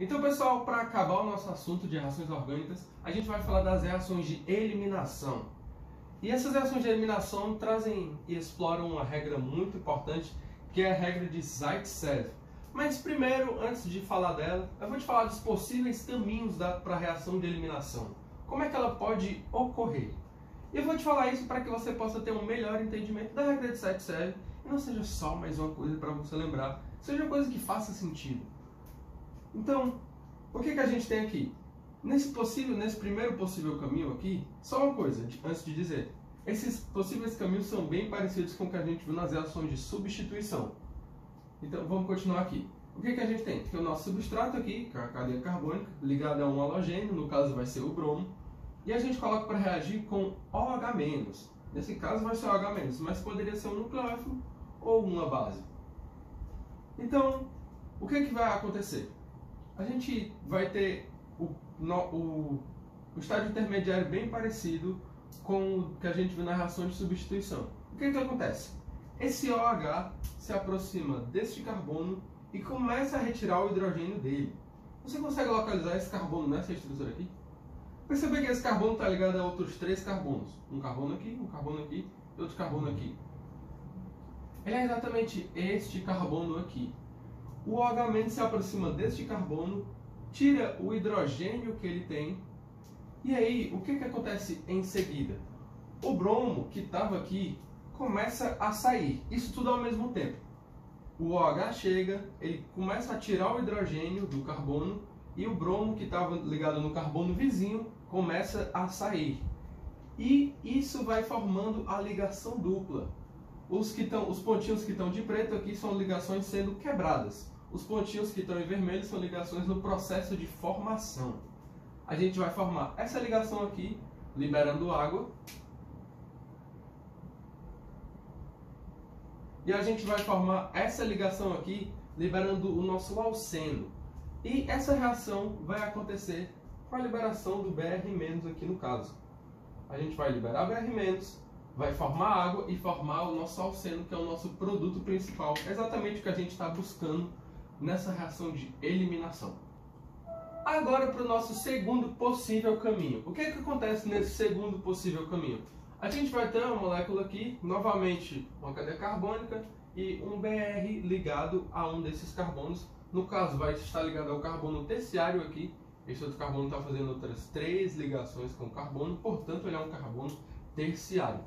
Então, pessoal, para acabar o nosso assunto de reações orgânicas, a gente vai falar das reações de eliminação. E essas reações de eliminação trazem e exploram uma regra muito importante, que é a regra de Zaitsev. Mas primeiro, antes de falar dela, eu vou te falar dos possíveis caminhos para a reação de eliminação. Como é que ela pode ocorrer? E eu vou te falar isso para que você possa ter um melhor entendimento da regra de Zaitsev e não seja só mais uma coisa para você lembrar, seja uma coisa que faça sentido. Então, o que a gente tem aqui? Nesse primeiro possível caminho aqui, só uma coisa antes de dizer. Esses possíveis caminhos são bem parecidos com o que a gente viu nas reações de substituição. Então, vamos continuar aqui. O que a gente tem? Tem o nosso substrato aqui, que é a cadeia carbônica, ligada a um halogênio, no caso vai ser o bromo, e a gente coloca para reagir com OH-. Nesse caso vai ser OH-, mas poderia ser um nucleófilo ou uma base. Então, o que vai acontecer? A gente vai ter o estágio intermediário bem parecido com o que a gente viu na reação de substituição. O que acontece? Esse OH se aproxima deste carbono e começa a retirar o hidrogênio dele. Você consegue localizar esse carbono nessa estrutura aqui? Percebe que esse carbono está ligado a outros 3 carbonos. Um carbono aqui e outro carbono aqui. Ele é exatamente este carbono aqui. O OH- se aproxima deste carbono, tira o hidrogênio que ele tem, e aí o que acontece em seguida? O bromo que estava aqui começa a sair, isso tudo ao mesmo tempo. O OH chega, ele começa a tirar o hidrogênio do carbono e o bromo que estava ligado no carbono vizinho começa a sair. E isso vai formando a ligação dupla. Os pontinhos que estão de preto aqui são ligações sendo quebradas. Os pontinhos que estão em vermelho são ligações no processo de formação. A gente vai formar essa ligação aqui, liberando água. E a gente vai formar essa ligação aqui, liberando o nosso alceno. E essa reação vai acontecer com a liberação do Br- aqui no caso. A gente vai liberar Br-, vai formar água e formar o nosso alceno, que é o nosso produto principal. É exatamente o que a gente está buscando nessa reação de eliminação. Agora para o nosso segundo possível caminho. O que acontece nesse segundo possível caminho? A gente vai ter uma molécula aqui, novamente uma cadeia carbônica e um Br ligado a um desses carbonos. No caso vai estar ligado ao carbono terciário aqui. Esse outro carbono está fazendo outras 3 ligações com o carbono, portanto ele é um carbono terciário.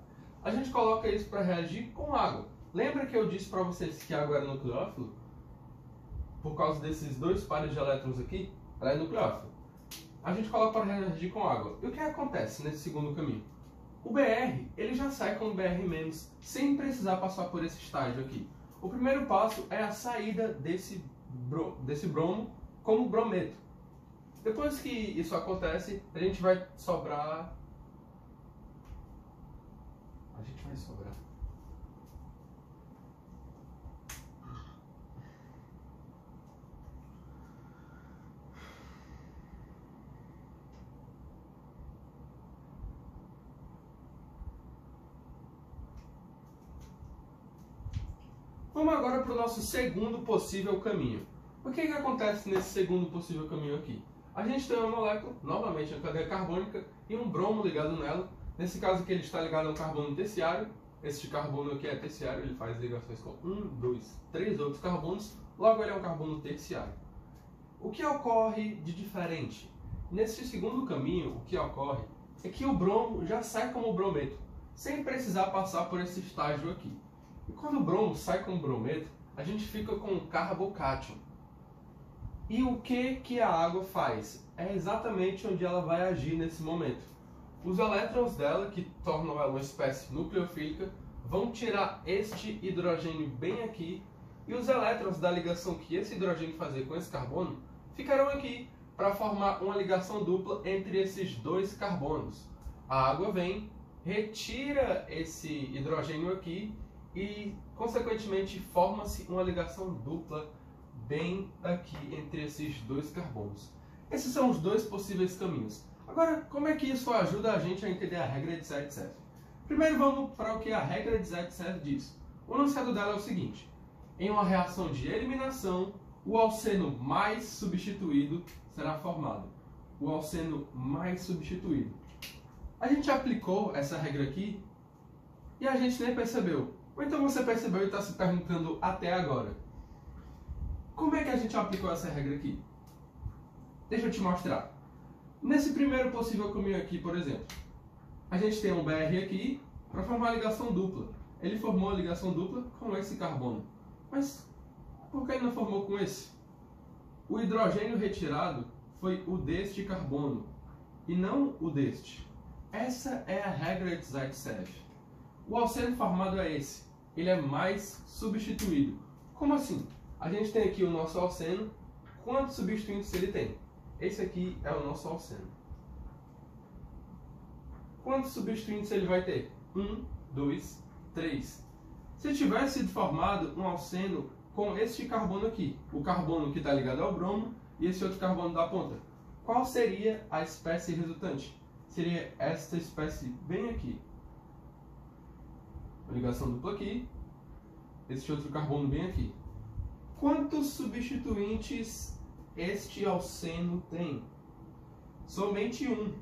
A gente coloca isso para reagir com água. Lembra que eu disse para vocês que a água era nucleófilo? Por causa desses 2 pares de elétrons aqui, ela é nucleófila. A gente coloca para reagir com água. E o que acontece nesse segundo caminho? O Br, ele já sai com o Br-, sem precisar passar por esse estágio aqui. O primeiro passo é a saída desse bromo como brometo. Depois que isso acontece, a gente vai sobrar... Vamos agora para o nosso segundo possível caminho. O que acontece nesse segundo possível caminho aqui? A gente tem uma molécula, novamente a cadeia carbônica, e um bromo ligado nela. Nesse caso aqui ele está ligado a um carbono terciário. Este carbono aqui é terciário, ele faz ligações com 1, 2, 3 outros carbonos. Logo ele é um carbono terciário. O que ocorre de diferente? Nesse segundo caminho, o que ocorre é que o bromo já sai como brometo, sem precisar passar por esse estágio aqui. E quando o bromo sai como brometo, a gente fica com um carbocátion. E o que a água faz? É exatamente onde ela vai agir nesse momento. Os elétrons dela, que tornam ela uma espécie nucleofílica, vão tirar este hidrogênio bem aqui, e os elétrons da ligação que esse hidrogênio fazia com esse carbono ficarão aqui para formar uma ligação dupla entre esses 2 carbonos. A água vem, retira esse hidrogênio aqui e, consequentemente, forma-se uma ligação dupla bem aqui entre esses 2 carbonos. Esses são os 2 possíveis caminhos. Agora, como é que isso ajuda a gente a entender a regra de Zaitsev? Primeiro vamos para o que a regra de Zaitsev diz. O enunciado dela é o seguinte: em uma reação de eliminação, o alceno mais substituído será formado. O alceno mais substituído. A gente aplicou essa regra aqui e a gente nem percebeu. Ou então você percebeu e está se perguntando até agora. Como é que a gente aplicou essa regra aqui? Deixa eu te mostrar. Nesse primeiro possível caminho aqui, por exemplo, a gente tem um BR aqui para formar a ligação dupla. Ele formou a ligação dupla com esse carbono. Mas por que ele não formou com esse? O hidrogênio retirado foi o deste carbono e não o deste. Essa é a regra de Zaitsev. O alceno formado é esse. Ele é mais substituído. Como assim? A gente tem aqui o nosso alceno. Quantos substituintes ele tem? Esse aqui é o nosso alceno. Quantos substituintes ele vai ter? 1, 2, 3. Se tivesse sido formado um alceno com este carbono aqui, o carbono que está ligado ao bromo e esse outro carbono da ponta, qual seria a espécie resultante? Seria esta espécie bem aqui. Uma ligação dupla aqui, este outro carbono bem aqui. Quantos substituintes este alceno tem? Somente um.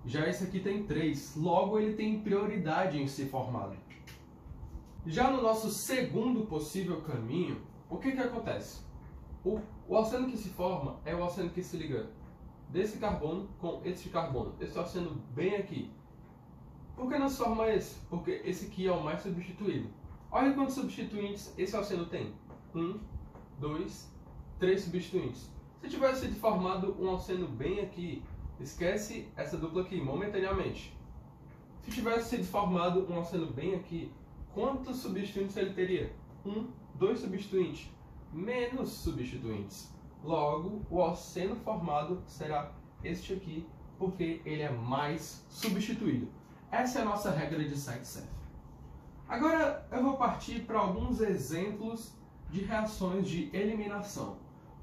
Já esse aqui tem 3. Logo, ele tem prioridade em ser formado. Já no nosso segundo possível caminho, o que acontece? O alceno que se forma é o alceno que se liga desse carbono com este carbono. Esse alceno bem aqui. Por que não se forma esse? Porque esse aqui é o mais substituído. Olha quantos substituintes esse alceno tem. 1, 2, 3 substituintes. Se tivesse sido formado um alceno bem aqui, esquece essa dupla aqui momentaneamente. Se tivesse sido formado um alceno bem aqui, quantos substituintes ele teria? 1, 2 substituintes. Menos substituintes. Logo, o alceno formado será este aqui, porque ele é mais substituído. Essa é a nossa regra de Zaitsev. Agora eu vou partir para alguns exemplos de reações de eliminação.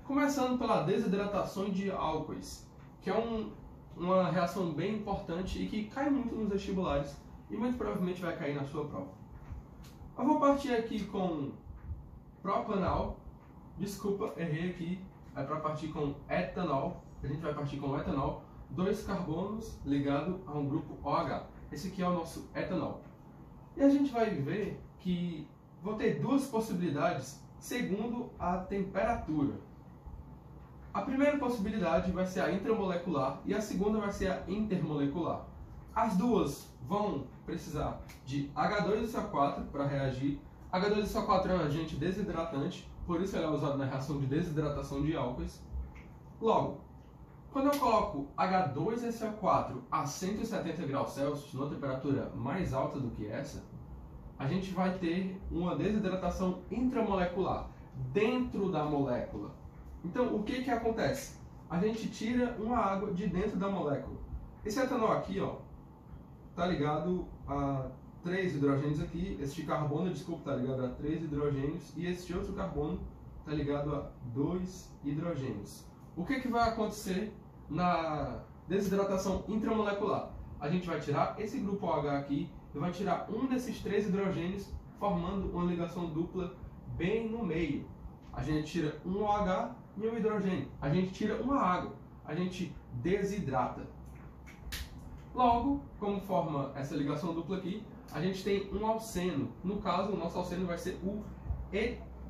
Começando pela desidratação de álcoois, que é uma reação bem importante e que cai muito nos vestibulares e muito provavelmente vai cair na sua prova. Eu vou partir aqui com propanal. Desculpa, errei aqui. É para partir com etanol. A gente vai partir com etanol. 2 carbonos ligado a um grupo OH. Esse aqui é o nosso etanol. E a gente vai ver que vou ter duas possibilidades segundo a temperatura. A primeira possibilidade vai ser a intramolecular e a segunda vai ser a intermolecular. As duas vão precisar de H2SO4 para reagir. H2SO4 é um agente desidratante, por isso ele é usado na reação de desidratação de álcoois. Logo, quando eu coloco H2SO4 a 170 graus Celsius, numa temperatura mais alta do que essa, a gente vai ter uma desidratação intramolecular, dentro da molécula. Então, o que acontece? A gente tira uma água de dentro da molécula. Esse etanol aqui, ó, tá ligado a 3 hidrogênios aqui. Este carbono, desculpa, tá ligado a 3 hidrogênios. E este outro carbono tá ligado a 2 hidrogênios. O que vai acontecer na desidratação intramolecular? A gente vai tirar esse grupo OH aqui e vai tirar um desses 3 hidrogênios, formando uma ligação dupla bem no meio. A gente tira um OH e um hidrogênio. A gente tira uma água. A gente desidrata. Logo, como forma essa ligação dupla aqui, a gente tem um alceno. No caso, o nosso alceno vai ser o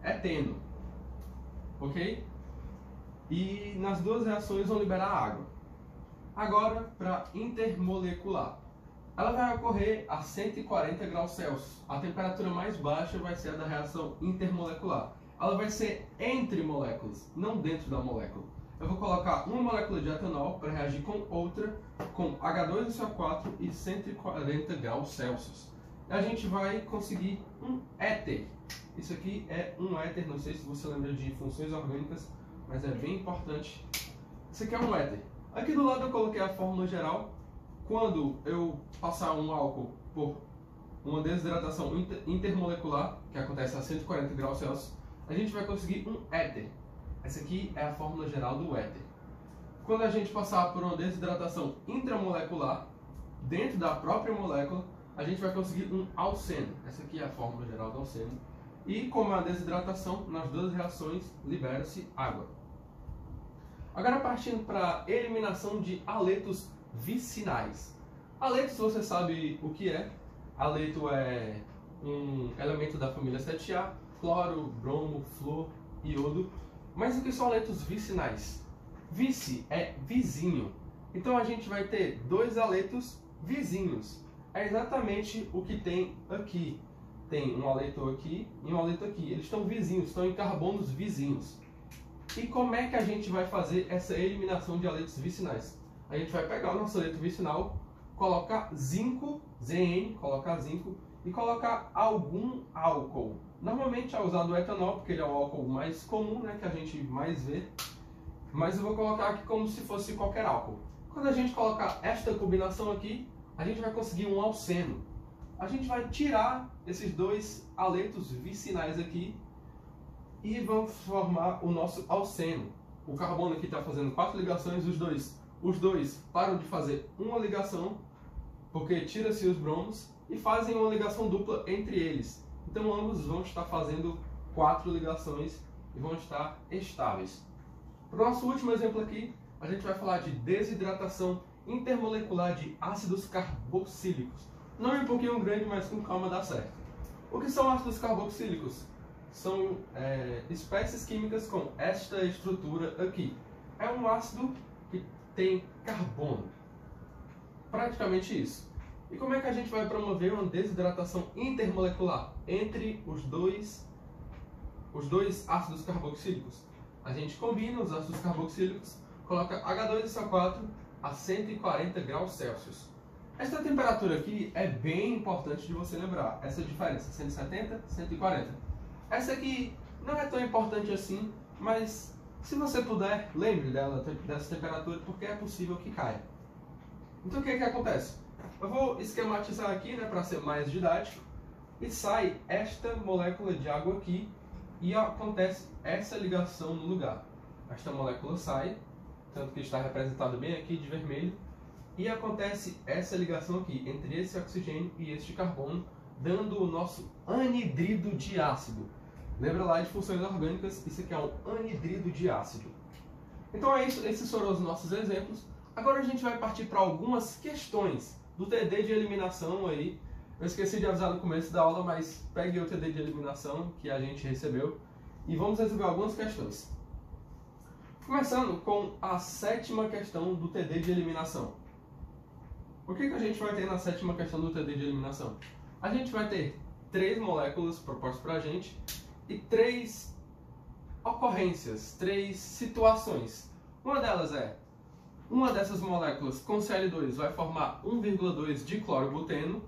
eteno. Ok? E nas duas reações vão liberar água. Agora, para intermolecular. Ela vai ocorrer a 140 graus Celsius. A temperatura mais baixa vai ser a da reação intermolecular. Ela vai ser entre moléculas, não dentro da molécula. Eu vou colocar uma molécula de etanol para reagir com outra, com H2SO4 e 140 graus Celsius. E a gente vai conseguir um éter. Isso aqui é um éter, não sei se você lembra de funções orgânicas, mas é bem importante. Isso aqui é um éter. Aqui do lado eu coloquei a fórmula geral. Quando eu passar um álcool por uma desidratação intermolecular, que acontece a 140 graus Celsius, a gente vai conseguir um éter. Essa aqui é a fórmula geral do éter. Quando a gente passar por uma desidratação intramolecular, dentro da própria molécula, a gente vai conseguir um alceno. Essa aqui é a fórmula geral do alceno. E como a desidratação, nas duas reações libera-se água. Agora partindo para a eliminação de haletos vicinais. Haletos você sabe o que é. Haleto é um elemento da família 7A, cloro, bromo, flúor, iodo. Mas o que são haletos vicinais? Vice é vizinho. Então a gente vai ter dois haletos vizinhos. É exatamente o que tem aqui. Tem um haleto aqui e um haleto aqui. Eles estão vizinhos, estão em carbonos vizinhos. E como é que a gente vai fazer essa eliminação de haletos vicinais? A gente vai pegar o nosso haleto vicinal, colocar zinco, Zn, colocar zinco e colocar algum álcool. Normalmente é usado o etanol, porque ele é o álcool mais comum, né, que a gente mais vê. Mas eu vou colocar aqui como se fosse qualquer álcool. Quando a gente colocar esta combinação aqui, a gente vai conseguir um alceno. A gente vai tirar esses dois haletos vicinais aqui e vamos formar o nosso alceno. O carbono aqui está fazendo 4 ligações, os dois param de fazer uma ligação, porque tira-se os bromos, e fazem uma ligação dupla entre eles. Então ambos vão estar fazendo 4 ligações e vão estar estáveis. Para o nosso último exemplo aqui, a gente vai falar de desidratação intermolecular de ácidos carboxílicos. Nome um pouquinho grande, mas com calma dá certo. O que são ácidos carboxílicos? São espécies químicas com esta estrutura aqui. É um ácido que tem carbono. Praticamente isso. E como é que a gente vai promover uma desidratação intermolecular entre os dois ácidos carboxílicos? A gente combina os ácidos carboxílicos, coloca H2SO4 a 140 graus Celsius. Essa temperatura aqui é bem importante de você lembrar. Essa diferença, 170, 140. Essa aqui não é tão importante assim, mas se você puder, lembre dessa temperatura, porque é possível que caia. Então o que acontece? Eu vou esquematizar aqui, né, para ser mais didático, e sai esta molécula de água aqui e acontece essa ligação no lugar. Esta molécula sai, tanto que está representado bem aqui de vermelho, e acontece essa ligação aqui entre esse oxigênio e este carbono, dando o nosso anidrido de ácido. Lembra lá de funções orgânicas, isso aqui é um anidrido de ácido. Então é isso, esses foram os nossos exemplos. Agora a gente vai partir para algumas questões do TD de eliminação aí. Eu esqueci de avisar no começo da aula, mas pegue o TD de eliminação que a gente recebeu e vamos resolver algumas questões. Começando com a 7ª questão do TD de eliminação. O que a gente vai ter na 7ª questão do TD de eliminação? A gente vai ter 3 moléculas propostas para a gente e 3 ocorrências, 3 situações. Uma delas é, uma dessas moléculas com Cl2 vai formar 1,2 de clorobuteno.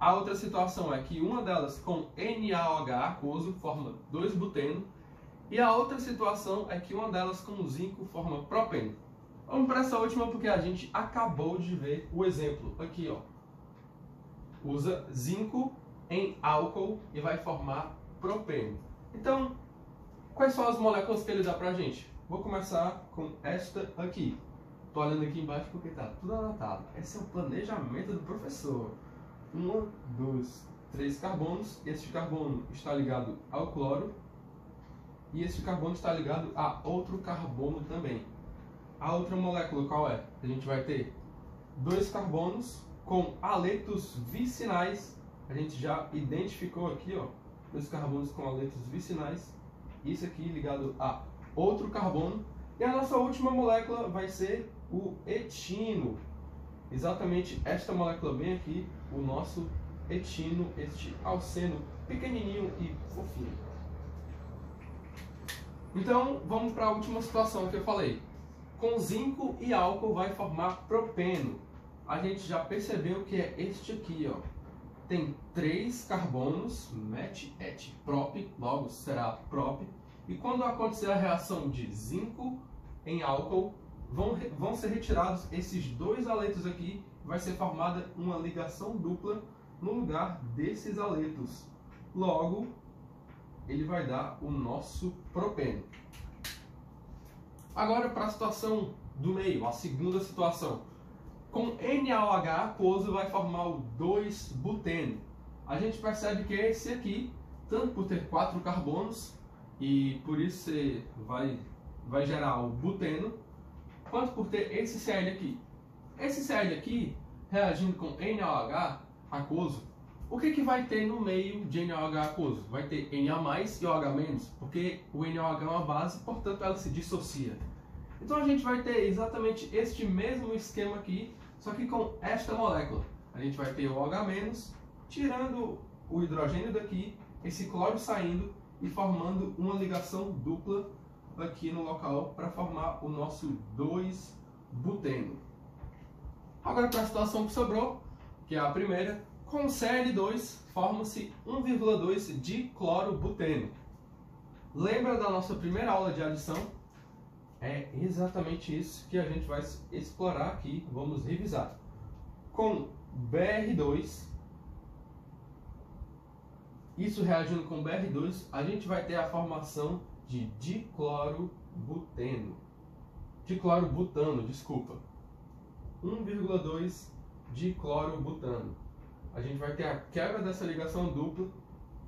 A outra situação é que uma delas com NaOH aquoso forma 2-buteno. E a outra situação é que uma delas com zinco forma propeno. Vamos para essa última porque a gente acabou de ver o exemplo aqui, ó. Usa zinco em álcool e vai formar propeno. Então, quais são as moléculas que ele dá pra gente? Vou começar com esta aqui. Tô olhando aqui embaixo porque tá tudo anotado. Esse é o planejamento do professor. 1, 2, 3 carbonos. Este carbono está ligado ao cloro. E este carbono está ligado a outro carbono também. A outra molécula qual é? A gente vai ter 2 carbonos com haletos vicinais. A gente já identificou aqui, ó, 2 carbonos com haletos vicinais. Isso aqui ligado a outro carbono. E a nossa última molécula vai ser o etino. Exatamente esta molécula bem aqui, o nosso etino, este alceno pequenininho e fofinho. Então, vamos para a última situação que eu falei. Com zinco e álcool vai formar propeno. A gente já percebeu que é este aqui, ó. Tem 3 carbonos, met, et, prop, logo será prop. E quando acontecer a reação de zinco em álcool, vão ser retirados esses 2 haletos aqui. Vai ser formada uma ligação dupla no lugar desses haletos. Logo, ele vai dar o nosso propeno. Agora para a situação do meio, a segunda situação. Com NaOH aquoso vai formar o 2-buteno. A gente percebe que esse aqui tanto por ter 4 carbonos, e por isso você vai gerar o buteno, quanto por ter esse Cl aqui. Esse Cl aqui, reagindo com NaOH aquoso, o que vai ter no meio de NaOH aquoso? Vai ter Na e OH-, porque o NaOH é uma base, portanto ela se dissocia. Então a gente vai ter exatamente este mesmo esquema aqui, só que com esta molécula. A gente vai ter o OH-, tirando o hidrogênio daqui, esse cloro saindo e formando uma ligação dupla aqui no local para formar o nosso 2-buteno. Agora para a situação que sobrou, que é a primeira, com Cl2 forma-se 1,2 diclorobuteno. Lembra da nossa primeira aula de adição? É exatamente isso que a gente vai explorar aqui, vamos revisar. Com Br2, isso reagindo com Br2, a gente vai ter a formação de diclorobuteno. Diclorobutano, desculpa. 1,2 diclorobutano. A gente vai ter a quebra dessa ligação dupla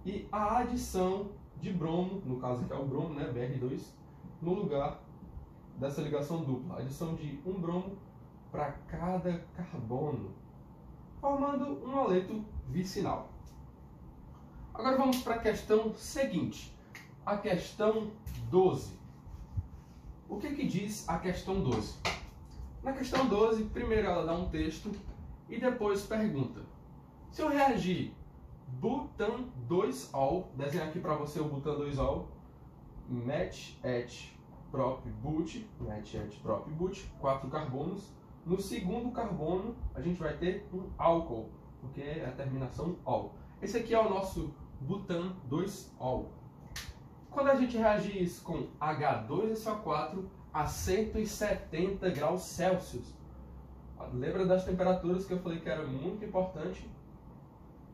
e a adição de bromo, no caso aqui é o bromo, né, Br2, no lugar dessa ligação dupla. Adição de um bromo para cada carbono, formando um aleto vicinal. Agora vamos para a questão seguinte, a questão 12. O que diz a questão 12? Na questão 12, primeiro ela dá um texto e depois pergunta: se eu reagir butan 2-ol, desenhar aqui para você o butan 2-ol, met et prop but, 4 carbonos, no segundo carbono a gente vai ter um álcool, porque é a terminação ol. Esse aqui é o nosso butan 2-ol. Quando a gente reagir isso com H2SO4 a 170 graus Celsius, lembra das temperaturas que eu falei que era muito importante?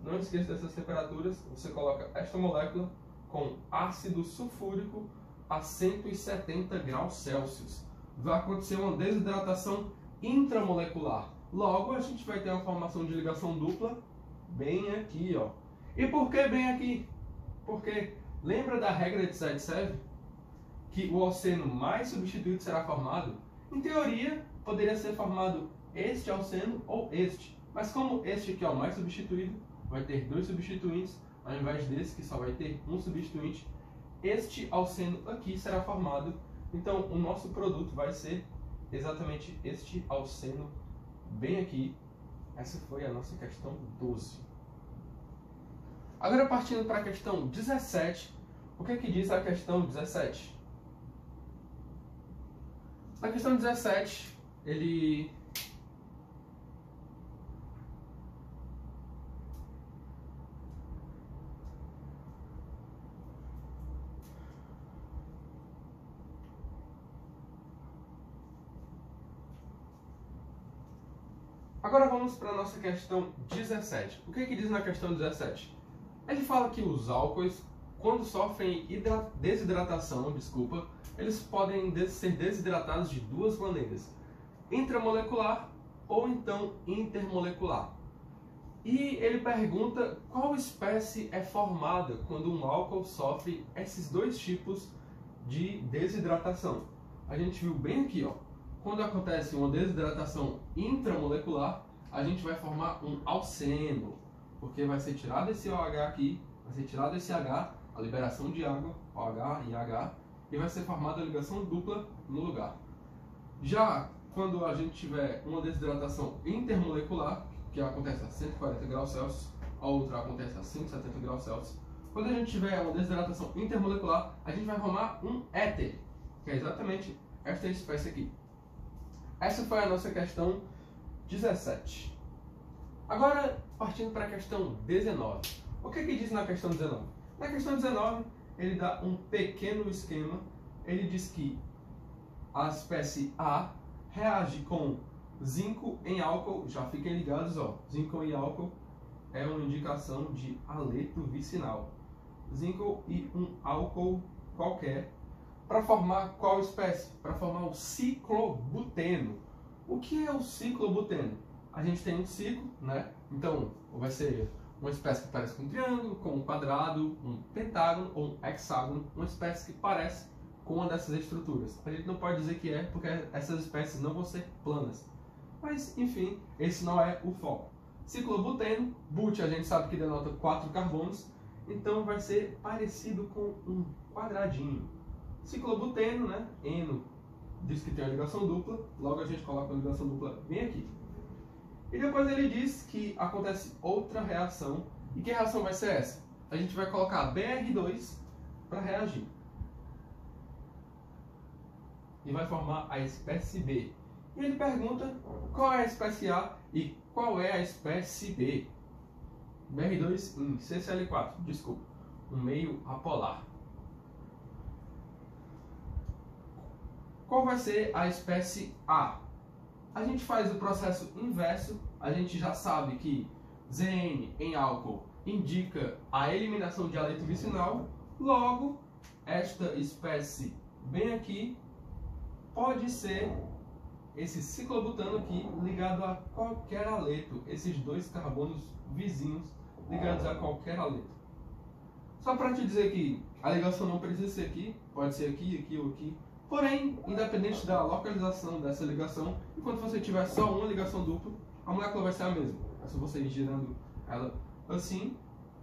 Não esqueça dessas temperaturas. Você coloca esta molécula com ácido sulfúrico a 170 graus Celsius. Vai acontecer uma desidratação intramolecular. Logo, a gente vai ter uma formação de ligação dupla bem aqui, ó. E por que bem aqui? Porque lembra da regra de Zaitsev? Que o alceno mais substituído será formado? Em teoria, poderia ser formado este alceno ou este. Mas como este aqui é o mais substituído, vai ter 2 substituintes, ao invés desse que só vai ter um substituinte, este alceno aqui será formado. Então, o nosso produto vai ser exatamente este alceno bem aqui. Essa foi a nossa questão 12. Agora, partindo para a questão 17, o que diz a questão 17? Na questão 17, ele Agora vamos para a nossa questão 17. O que diz na questão 17? Ele fala que os álcoois, quando sofrem desidratação, eles podem ser desidratados de duas maneiras: intramolecular ou então intermolecular. E ele pergunta qual espécie é formada quando um álcool sofre esses dois tipos de desidratação. A gente viu bem aqui, ó. Quando acontece uma desidratação intramolecular, a gente vai formar um alceno, porque vai ser tirado esse OH aqui, vai ser tirado esse H, a liberação de água, OH e H, e vai ser formada a ligação dupla no lugar. Já quando a gente tiver uma desidratação intermolecular, que acontece a 140 graus Celsius, a outra acontece a 170 graus Celsius, quando a gente tiver uma desidratação intermolecular, a gente vai formar um éter, que é exatamente esta espécie aqui. Essa foi a nossa questão 17. Agora, partindo para a questão 19. O que diz na questão 19? Na questão 19, ele dá um pequeno esquema. Ele diz que a espécie A reage com zinco em álcool. Já fiquem ligados, ó. Zinco em álcool é uma indicação de aleto vicinal. Zinco e um álcool qualquer. Para formar qual espécie? Para formar o ciclobuteno. O que é o ciclobuteno? A gente tem um ciclo, né? Então, vai ser uma espécie que parece com um triângulo, com um quadrado, um pentágono ou um hexágono, uma espécie que parece com uma dessas estruturas. A gente não pode dizer que é, porque essas espécies não vão ser planas. Mas, enfim, esse não é o foco. Ciclobuteno, but a gente sabe que denota 4 carbonos, então vai ser parecido com um quadradinho. Ciclobuteno, né? Eno diz que tem uma ligação dupla, logo a gente coloca a ligação dupla bem aqui. E depois ele diz que acontece outra reação. E que reação vai ser essa? A gente vai colocar BR2 para reagir. E vai formar a espécie B. E ele pergunta qual é a espécie A e qual é a espécie B. BR2 em CCl4, desculpa, um meio apolar. Qual vai ser a espécie A? A gente faz o processo inverso, a gente já sabe que Zn em álcool indica a eliminação de haleto vicinal, logo, esta espécie bem aqui pode ser esse ciclobutano aqui ligado a qualquer haleto, esses dois carbonos vizinhos ligados a qualquer haleto. Só para te dizer que a ligação não precisa ser aqui, pode ser aqui, aqui ou aqui. Porém, independente da localização dessa ligação, enquanto você tiver só uma ligação dupla, a molécula vai ser a mesma. É só você ir girando ela assim,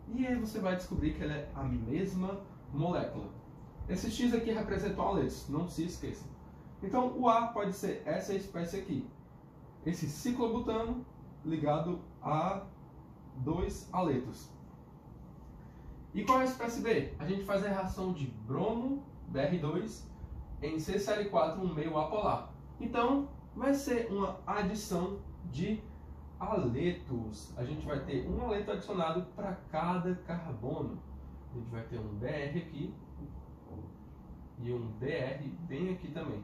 e aí você vai descobrir que ela é a mesma molécula. Esse X aqui representa haletos, não se esqueçam. Então, o A pode ser essa espécie aqui. Esse ciclobutano ligado a dois haletos. E qual é a espécie B? A gente faz a reação de bromo, BR2, em CCl4, um meio apolar. Então, vai ser uma adição de haletos. A gente vai ter um haleto adicionado para cada carbono. A gente vai ter um BR aqui e um BR bem aqui também.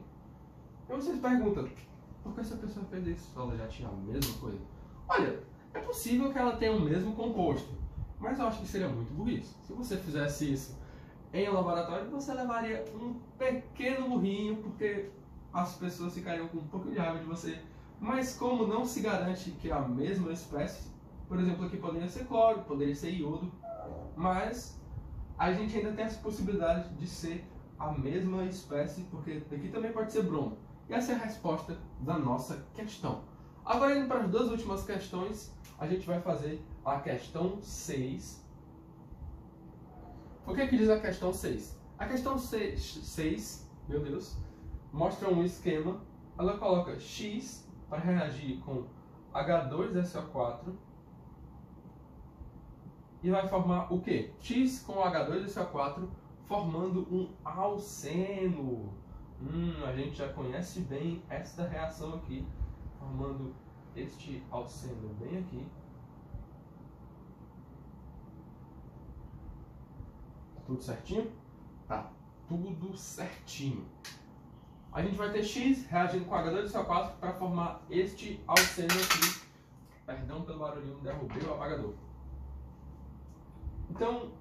Então vocês perguntam, por que essa pessoa fez isso? Ela já tinha a mesma coisa? Olha, é possível que ela tenha o mesmo composto, mas eu acho que seria muito burrice. Se você fizesse isso em um laboratório, você levaria um pequeno burrinho, porque as pessoas ficariam com um pouco de raiva de você. Mas como não se garante que é a mesma espécie, por exemplo, aqui poderia ser cloro, poderia ser iodo, mas a gente ainda tem essa possibilidade de ser a mesma espécie, porque aqui também pode ser bromo. E essa é a resposta da nossa questão. Agora, indo para as duas últimas questões, a gente vai fazer a questão 6. O que é que diz a questão 6? A questão 6, meu Deus, mostra um esquema. Ela coloca X para reagir com H2SO4 e vai formar o quê? X com H2SO4 formando um alceno. A gente já conhece bem esta reação aqui, formando este alceno bem aqui. Tudo certinho? Tá, tudo certinho. A gente vai ter X reagindo com H2SO4 para formar este alceno aqui. Perdão pelo barulhinho, derrubei o apagador. Então,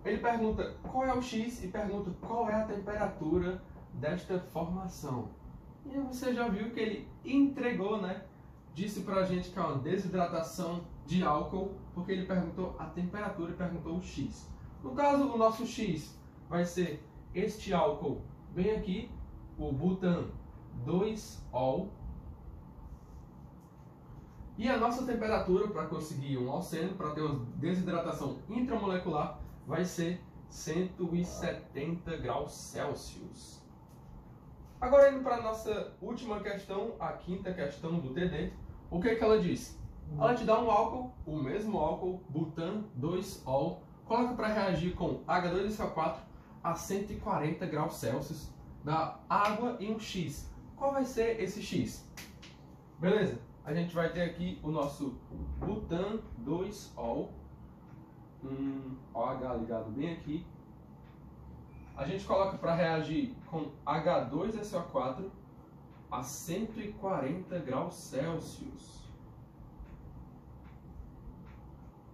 ele pergunta qual é o X e pergunta qual é a temperatura desta formação. E você já viu que ele entregou, né? Disse pra gente que é uma desidratação de álcool, porque ele perguntou a temperatura e perguntou o X. No caso, o nosso X vai ser este álcool bem aqui, o butan 2-ol. E a nossa temperatura para conseguir um alceno, para ter uma desidratação intramolecular, vai ser 170 graus Celsius. Agora, indo para a nossa última questão, a quinta questão do TD, o que é que ela diz? Ela te dá um álcool, o mesmo álcool, butan 2-ol, coloca para reagir com H2SO4 a 140 graus Celsius, dá água e um X. Qual vai ser esse X? Beleza? A gente vai ter aqui o nosso butan 2-ol, OH ligado bem aqui. A gente coloca para reagir com H2SO4 a 140 graus Celsius.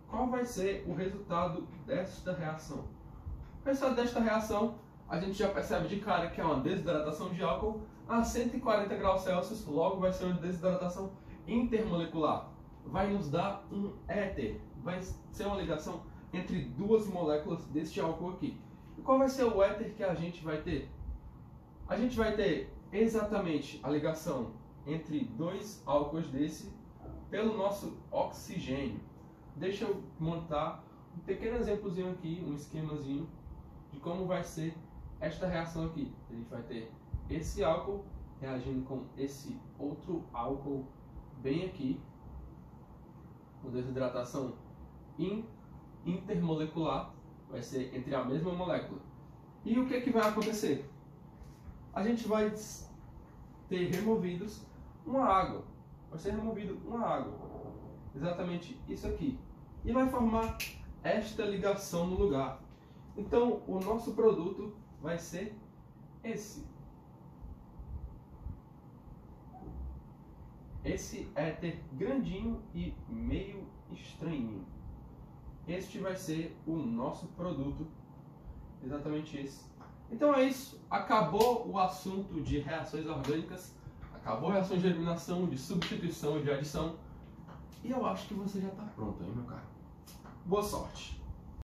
Qual vai ser o resultado desta reação? O resultado desta reação, a gente já percebe de cara que é uma desidratação de álcool a 140 graus Celsius, logo vai ser uma desidratação intermolecular. vai nos dar um éter. Vai ser uma ligação entre duas moléculas deste álcool aqui. E qual vai ser o éter que a gente vai ter? A gente vai ter exatamente a ligação entre dois álcools desse pelo nosso oxigênio. Deixa eu montar um pequeno exemplozinho aqui, um esquemazinho de como vai ser esta reação aqui. A gente vai ter esse álcool reagindo com esse outro álcool bem aqui, com desidratação intermolecular, vai ser entre a mesma molécula. E o que é que vai acontecer? A gente vai ter removidos uma água, vai ser removido uma água, exatamente isso aqui, e vai formar esta ligação no lugar. Então o nosso produto vai ser esse éter grandinho e meio estranhinho. Este vai ser o nosso produto, exatamente esse. Então é isso, acabou o assunto de reações orgânicas, acabou reações de eliminação, de substituição e de adição, e eu acho que você já está pronto, hein, meu cara? Boa sorte!